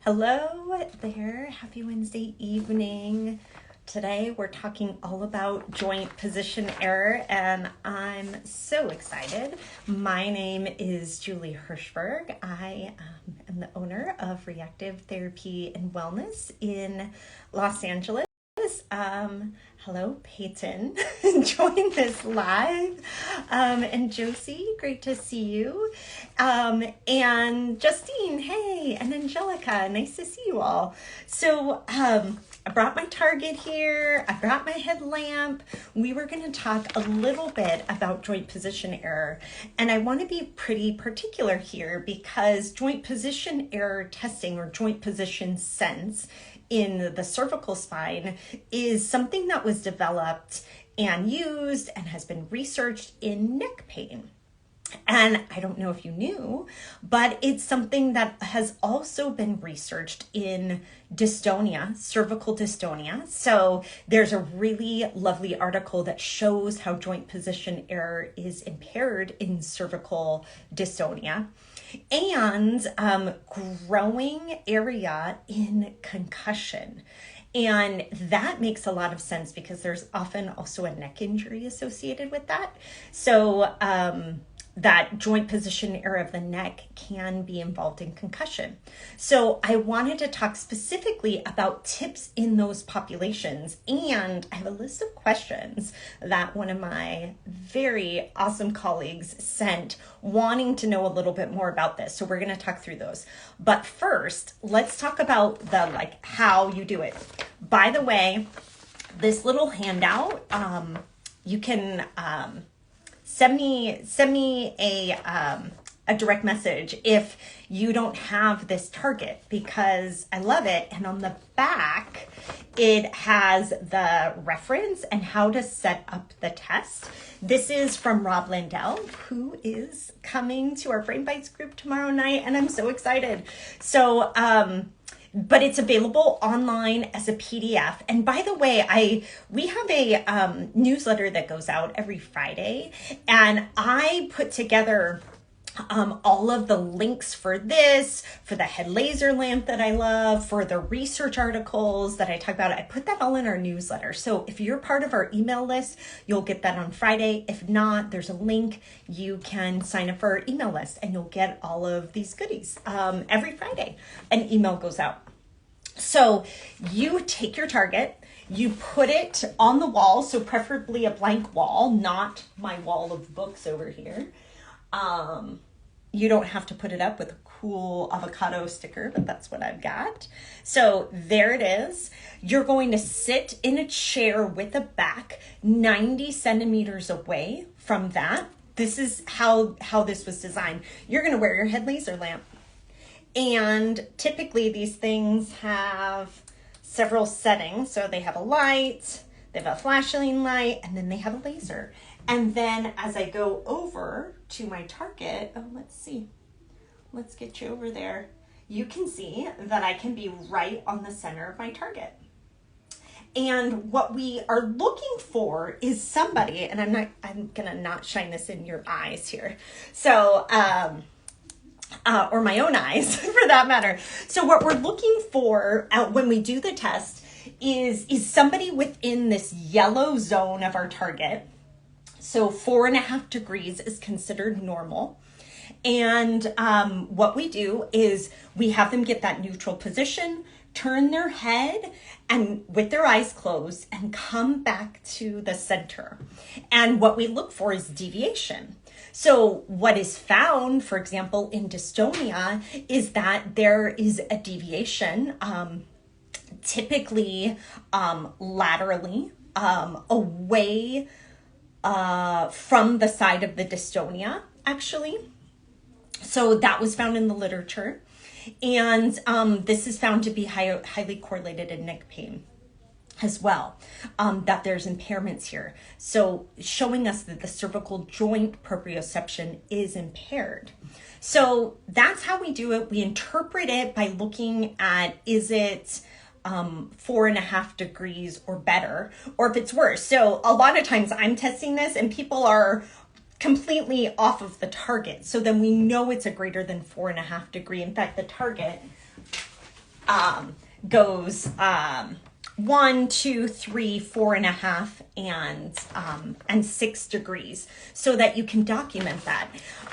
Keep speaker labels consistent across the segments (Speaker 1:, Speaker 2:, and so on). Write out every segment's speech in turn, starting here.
Speaker 1: Hello there, happy Wednesday evening. Today we're talking all about joint position error and I'm so excited. My name is Julie Hirschberg. I am the owner of Re+active Therapy and Wellness in Los Angeles. Hello, Peyton, join this live. And Josie, great to see you. And Justine, hey, and Angelica, nice to see you all. So I brought my target here. I brought my headlamp. We were going to talk a little bit about joint position error. And I want to be pretty particular here because joint position error testing or joint position sense in the cervical spine is something that was developed and used and has been researched in neck pain. And I don't know if you knew, but it's something that has also been researched in dystonia, cervical dystonia. So there's a really lovely article that shows how joint position error is impaired in cervical dystonia. And growing area in concussion. And that makes a lot of sense because there's often also a neck injury associated with that. So that joint position error of the neck can be involved in concussion. So I wanted to talk specifically about tips in those populations. And I have a list of questions that one of my very awesome colleagues sent wanting to know a little bit more about this. So we're going to talk through those. But first, let's talk about the how you do it. By the way, this little handout, you can send me a direct message if you don't have this target because I love it. And on the back, it has the reference and how to set up the test. This is from Rob Landell, who is coming to our Brain Bites group tomorrow night. And I'm so excited. So, but it's available online as a PDF. And by the way, we have a newsletter that goes out every Friday, and I put together all of the links for this, for the head laser lamp that I love, for the research articles that I talk about. I put that all in our newsletter. So if you're part of our email list, you'll get that on Friday. If not, there's a link. You can sign up for our email list and you'll get all of these goodies. Every Friday, an email goes out. So you take your target, you put it on the wall, so preferably a blank wall, not my wall of books over here. You don't have to put it up with a cool avocado sticker, but that's what I've got. So there it is. You're going to sit in a chair with a back 90 centimeters away from that. This is how this was designed. You're going to wear your head laser lamp. And typically these things have several settings. So they have a light, they have a flashing light, and then they have a laser. And then as I go over to my target, let's see, let's get you over there. You can see that I can be right on the center of my target. And what we are looking for is somebody, and I'm gonna not shine this in your eyes here. So, or my own eyes for that matter. So what we're looking for when we do the test is somebody within this yellow zone of our target. So 4.5 degrees is considered normal. And what we do is we have them get that neutral position, turn their head and with their eyes closed and come back to the center. And what we look for is deviation. So what is found, for example, in dystonia is that there is a deviation, typically laterally, away from the side of the dystonia, actually. So that was found in the literature. And this is found to be highly correlated in neck pain as well, that there's impairments here. So showing us that the cervical joint proprioception is impaired. So that's how we do it. We interpret it by looking at, is it 4.5 degrees or better, or if it's worse. So a lot of times I'm testing this and people are completely off of the target. So then we know it's a greater than 4.5 degree. In fact, the target goes 1, 2, 3, 4.5, and 6 degrees, so that you can document that.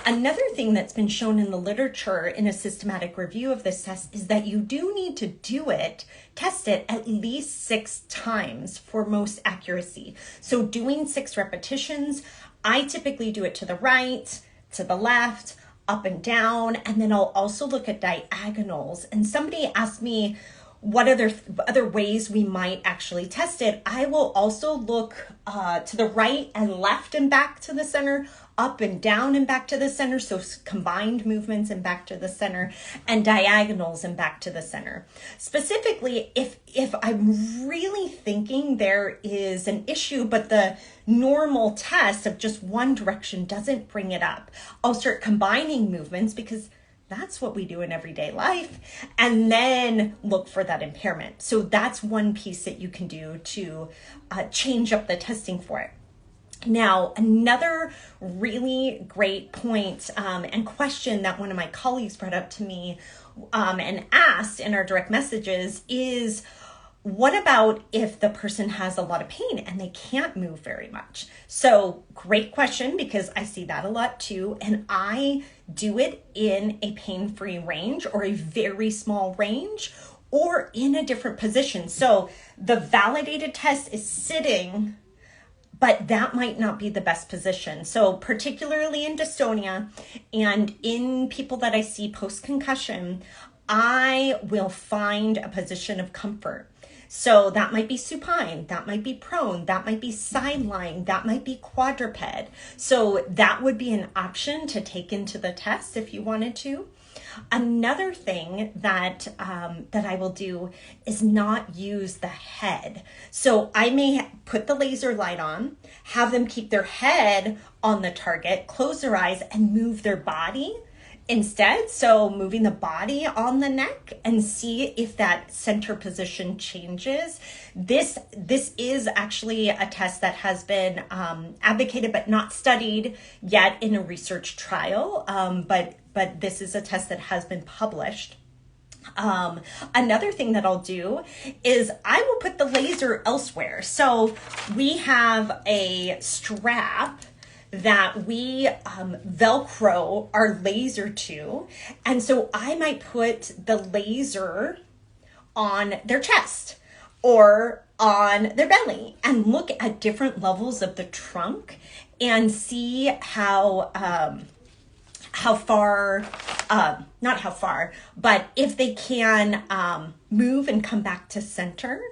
Speaker 1: Another thing that's been shown in the literature in a systematic review of this test is that you do need to test it at least 6 times for most accuracy. So doing 6 repetitions, I typically do it to the right, to the left, up and down, and then I'll also look at diagonals. And somebody asked me what other ways we might actually test it. I will also look to the right and left and back to the center, up and down and back to the center, so combined movements and back to the center, and diagonals and back to the center. Specifically, if I'm really thinking there is an issue, but the normal test of just one direction doesn't bring it up, I'll start combining movements, because that's what we do in everyday life, and then look for that impairment. So that's one piece that you can do to change up the testing for it. Now, another really great point and question that one of my colleagues brought up to me and asked in our direct messages is, what about if the person has a lot of pain and they can't move very much? So great question, because I see that a lot too. And I do it in a pain-free range, or a very small range, or in a different position. So the validated test is sitting, but that might not be the best position. So particularly in dystonia and in people that I see post-concussion, I will find a position of comfort. So that might be supine, that might be prone, that might be side lying, that might be quadruped. So that would be an option to take into the test if you wanted to. Another thing that I will do is not use the head. So I may put the laser light on, have them keep their head on the target, close their eyes, and move their body instead. So moving the body on the neck, and see if that center position changes. This is actually a test that has been advocated but not studied yet in a research trial. But this is a test that has been published. Another thing that I'll do is I will put the laser elsewhere. So we have a strap that we Velcro our laser to. And so I might put the laser on their chest or on their belly and look at different levels of the trunk and see not how far, but if they can move and come back to center,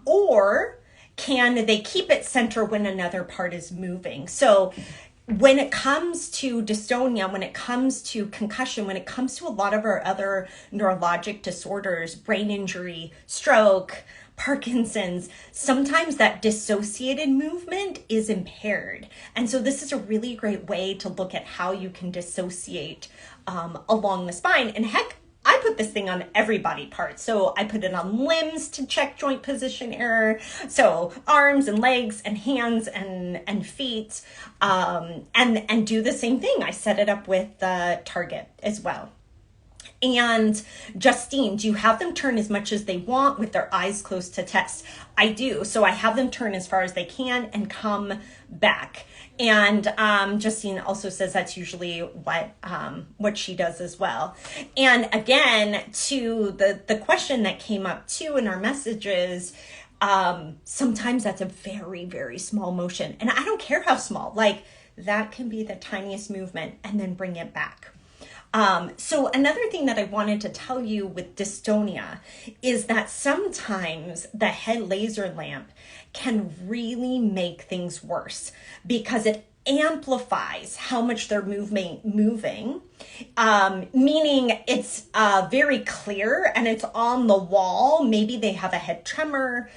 Speaker 1: or can they keep it center when another part is moving? So when it comes to dystonia, when it comes to concussion, when it comes to a lot of our other neurologic disorders, brain injury, stroke, Parkinson's, sometimes that dissociated movement is impaired. And so this is a really great way to look at how you can dissociate along the spine. And heck, I put this thing on every body part. So I put it on limbs to check joint position error. So arms and legs and hands and feet, and do the same thing. I set it up with the target as well. And Justine, do you have them turn as much as they want with their eyes closed to test? I do. So I have them turn as far as they can and come back. And Justine also says that's usually what she does as well. And again, to the question that came up too in our messages, sometimes that's a very, very small motion. And I don't care how small, like that can be the tiniest movement, and then bring it back. So another thing that I wanted to tell you with dystonia is that sometimes the head laser lamp can really make things worse because it amplifies how much they're moving, meaning it's very clear and it's on the wall. Maybe they have a head tremor,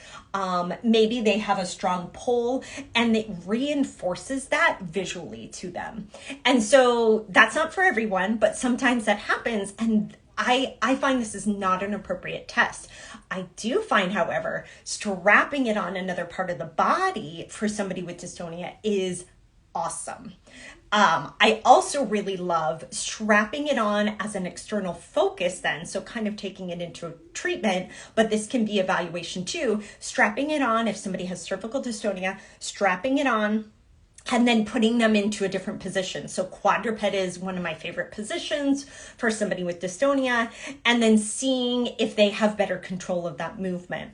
Speaker 1: maybe they have a strong pull, and it reinforces that visually to them. And so that's not for everyone, but sometimes that happens, and I find this is not an appropriate test. I do find, however, strapping it on another part of the body for somebody with dystonia is awesome. I also really love strapping it on as an external focus then, so kind of taking it into treatment, but this can be evaluation too, strapping it on if somebody has cervical dystonia, strapping it on, and then putting them into a different position. So quadruped is one of my favorite positions for somebody with dystonia, and then seeing if they have better control of that movement.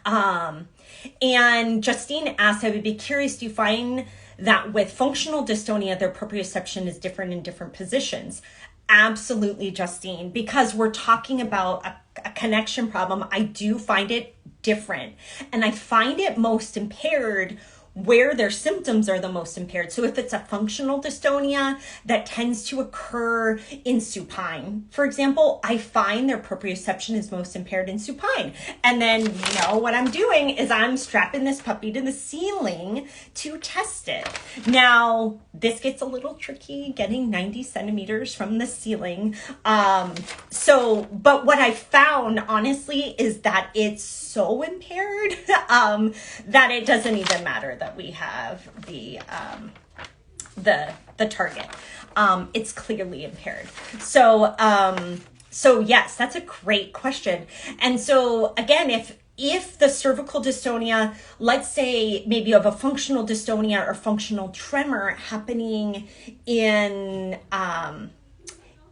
Speaker 1: And Justine asked, I would be curious, do you find that with functional dystonia, their proprioception is different in different positions? Absolutely, Justine, because we're talking about a connection problem. I do find it different, and I find it most impaired where their symptoms are the most impaired. So if it's a functional dystonia that tends to occur in supine, for example, I find their proprioception is most impaired in supine. And then, what I'm doing is I'm strapping this puppy to the ceiling to test it. Now, this gets a little tricky, getting 90 centimeters from the ceiling. But what I found, honestly, is that it's so impaired that it doesn't even matter that we have the target. It's clearly impaired. So yes, that's a great question. And so again, if the cervical dystonia, let's say maybe you have a functional dystonia or functional tremor happening in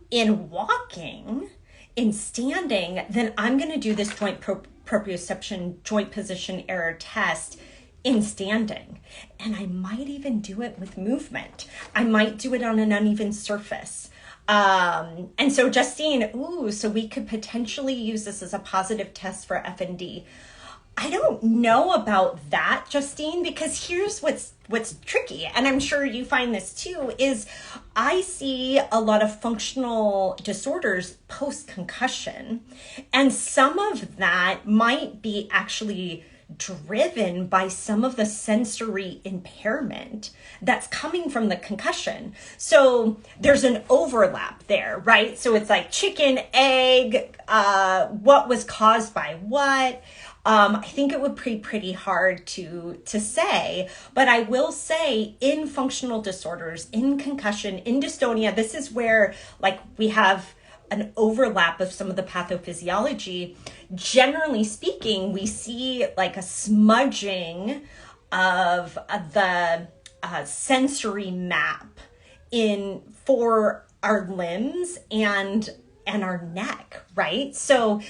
Speaker 1: walking, in standing, then I'm going to do this joint proprioception, joint position error test in standing. And I might even do it with movement. I might do it on an uneven surface. And so Justine, so we could potentially use this as a positive test for FND. I don't know about that, Justine, because here's what's tricky, and I'm sure you find this too, is I see a lot of functional disorders post-concussion, and some of that might be actually driven by some of the sensory impairment that's coming from the concussion. So there's an overlap there, right? So it's like chicken, egg, what was caused by what? I think it would be pretty hard to say, but I will say in functional disorders, in concussion, in dystonia, this is where we have an overlap of some of the pathophysiology. Generally speaking, we see a smudging of the sensory map for our limbs and our neck, right? So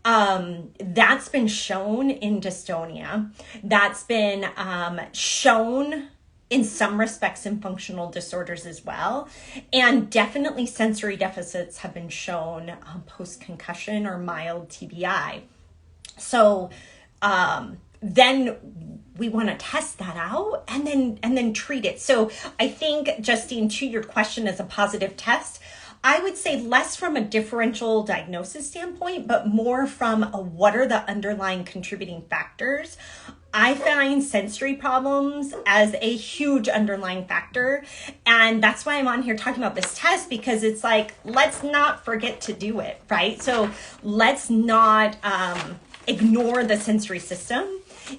Speaker 1: that's been shown in dystonia. That's been shown in some respects in functional disorders as well. And definitely sensory deficits have been shown post-concussion or mild TBI. So then we want to test that out and then treat it. So I think, Justine, to your question as a positive test, I would say less from a differential diagnosis standpoint, but more from what are the underlying contributing factors. I find sensory problems as a huge underlying factor. And that's why I'm on here talking about this test, because it's let's not forget to do it, right? So let's not ignore the sensory system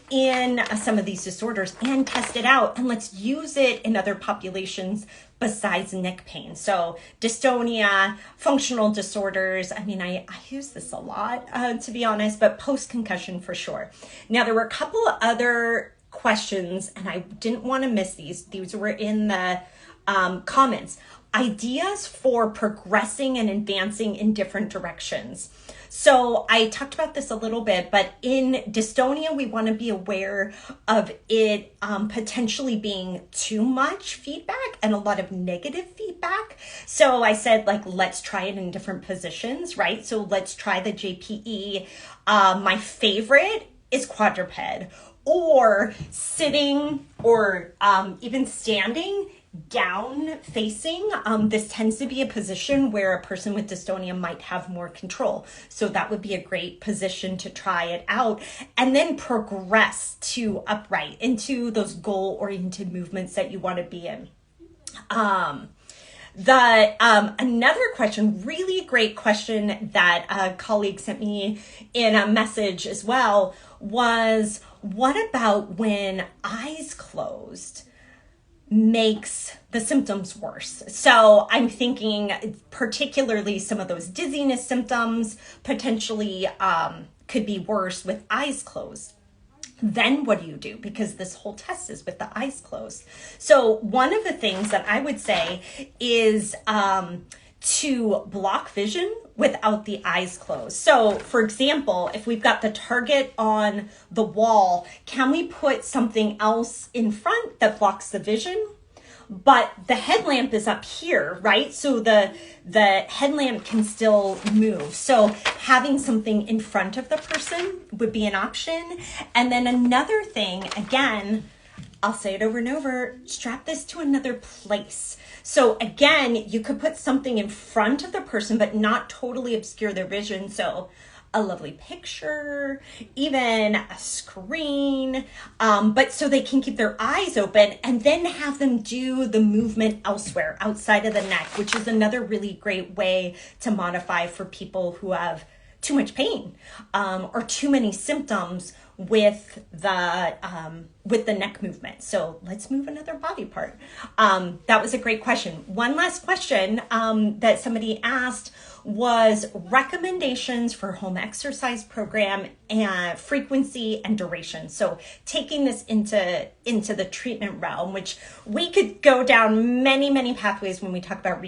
Speaker 1: in some of these disorders and test it out. And let's use it in other populations besides neck pain. So dystonia, functional disorders. I mean, I use this a lot, to be honest, but post-concussion for sure. Now, there were a couple of other questions, and I didn't want to miss these. These were in the comments. Ideas for progressing and advancing in different directions. So I talked about this a little bit, but in dystonia, we want to be aware of it potentially being too much feedback and a lot of negative feedback. So I said, let's try it in different positions, right? So let's try the JPE. My favorite is quadruped, or sitting, or even standing down facing. This tends to be a position where a person with dystonia might have more control. So that would be a great position to try it out, and then progress to upright into those goal-oriented movements that you want to be in. Another question, really great question that a colleague sent me in a message as well, was what about when eyes closed? makes the symptoms worse. So I'm thinking particularly some of those dizziness symptoms potentially could be worse with eyes closed. Then what do you do? Because this whole test is with the eyes closed. So one of the things that I would say is to block vision without the eyes closed. So for example, if we've got the target on the wall, can we put something else in front that blocks the vision? But the headlamp is up here, right? So the headlamp can still move. So having something in front of the person would be an option. And then another thing, again, I'll say it over and over, strap this to another place. So again, you could put something in front of the person, but not totally obscure their vision. So a lovely picture, even a screen, but so they can keep their eyes open, and then have them do the movement elsewhere outside of the neck, which is another really great way to modify for people who have too much pain or too many symptoms with the neck movement. So let's move another body part. That was a great question. One last question that somebody asked was recommendations for home exercise program and frequency and duration. So taking this into the treatment realm, which we could go down many pathways when we talk about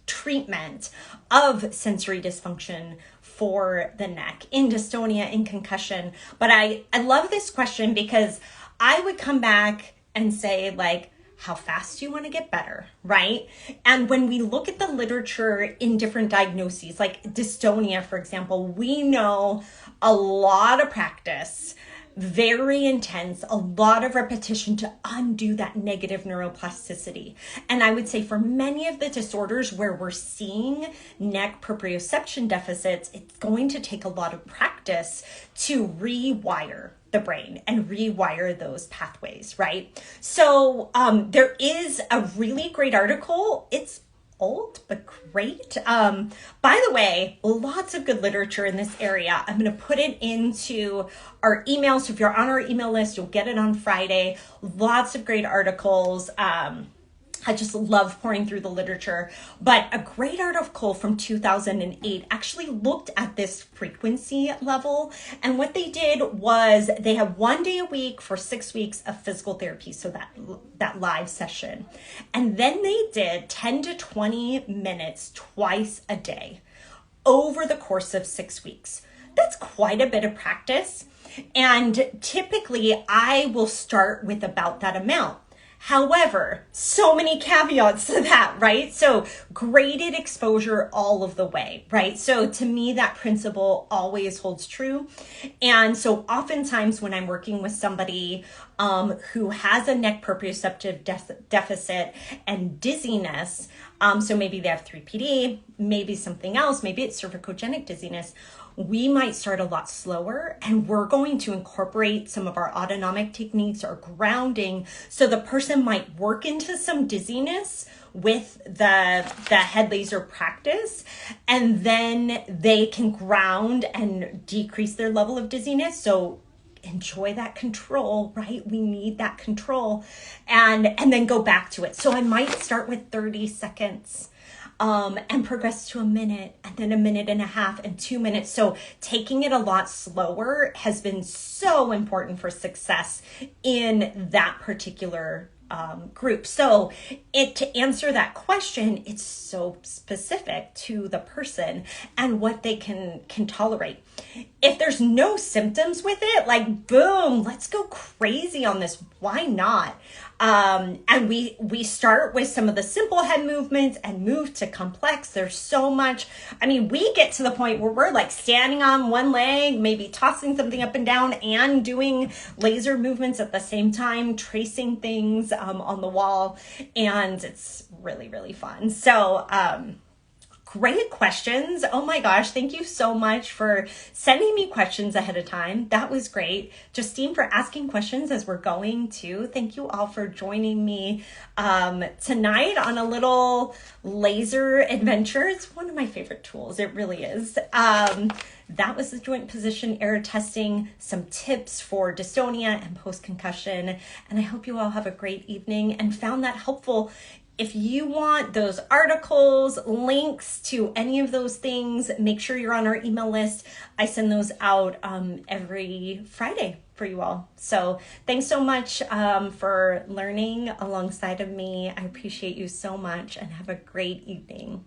Speaker 1: treatment of sensory dysfunction for the neck, in dystonia, in concussion. But I love this question because I would come back and say, like, how fast do you want to get better, right? And when we look at the literature in different diagnoses, like dystonia, for example, we know a lot of practice, very intense, a lot of repetition to undo that negative neuroplasticity. And I would say for many of the disorders where we're seeing neck proprioception deficits, it's going to take a lot of practice to rewire the brain and rewire those pathways, right? So there is a really great article. It's old, but great. By the way, lots of good literature in this area. I'm going to put it into our email. So if you're on our email list, you'll get it on Friday. Lots of great articles. I just love pouring through the literature, but a great article from 2008 actually looked at this frequency level. And what they did was they had 1 day a week for 6 weeks of physical therapy. So that live session. And then they did 10 to 20 minutes twice a day over the course of 6 weeks. That's quite a bit of practice. And typically I will start with about that amount. However, so many caveats to that, right? So graded exposure all of the way, right? So to me, that principle always holds true. And so oftentimes when I'm working with somebody who has a neck proprioceptive deficit and dizziness, so maybe they have 3PD, maybe something else, maybe it's cervicogenic dizziness, we might start a lot slower, and we're going to incorporate some of our autonomic techniques or grounding. So the person might work into some dizziness with the head laser practice, and then they can ground and decrease their level of dizziness. So enjoy that control, right? We need that control, and then go back to it. So I might start with 30 seconds. And progress to a minute, and then a minute and a half, and 2 minutes. So taking it a lot slower has been so important for success in that particular group. So to answer that question, it's so specific to the person and what they can tolerate. If there's no symptoms with it, like boom, let's go crazy on this. Why not? And we start with some of the simple head movements and move to complex. There's so much. I mean, we get to the point where we're like standing on one leg, maybe tossing something up and down and doing laser movements at the same time, tracing things on the wall. And it's really, really fun. So great questions. Oh my gosh, thank you so much for sending me questions ahead of time. That was great. Justine for asking questions as we're going too. Thank you all for joining me tonight on a little laser adventure. It's one of my favorite tools. It really is. That was the joint position error testing, some tips for dystonia and post-concussion. And I hope you all have a great evening and found that helpful. If you want those articles, links to any of those things, make sure you're on our email list. I send those out every Friday for you all. So thanks so much for learning alongside of me. I appreciate you so much and have a great evening.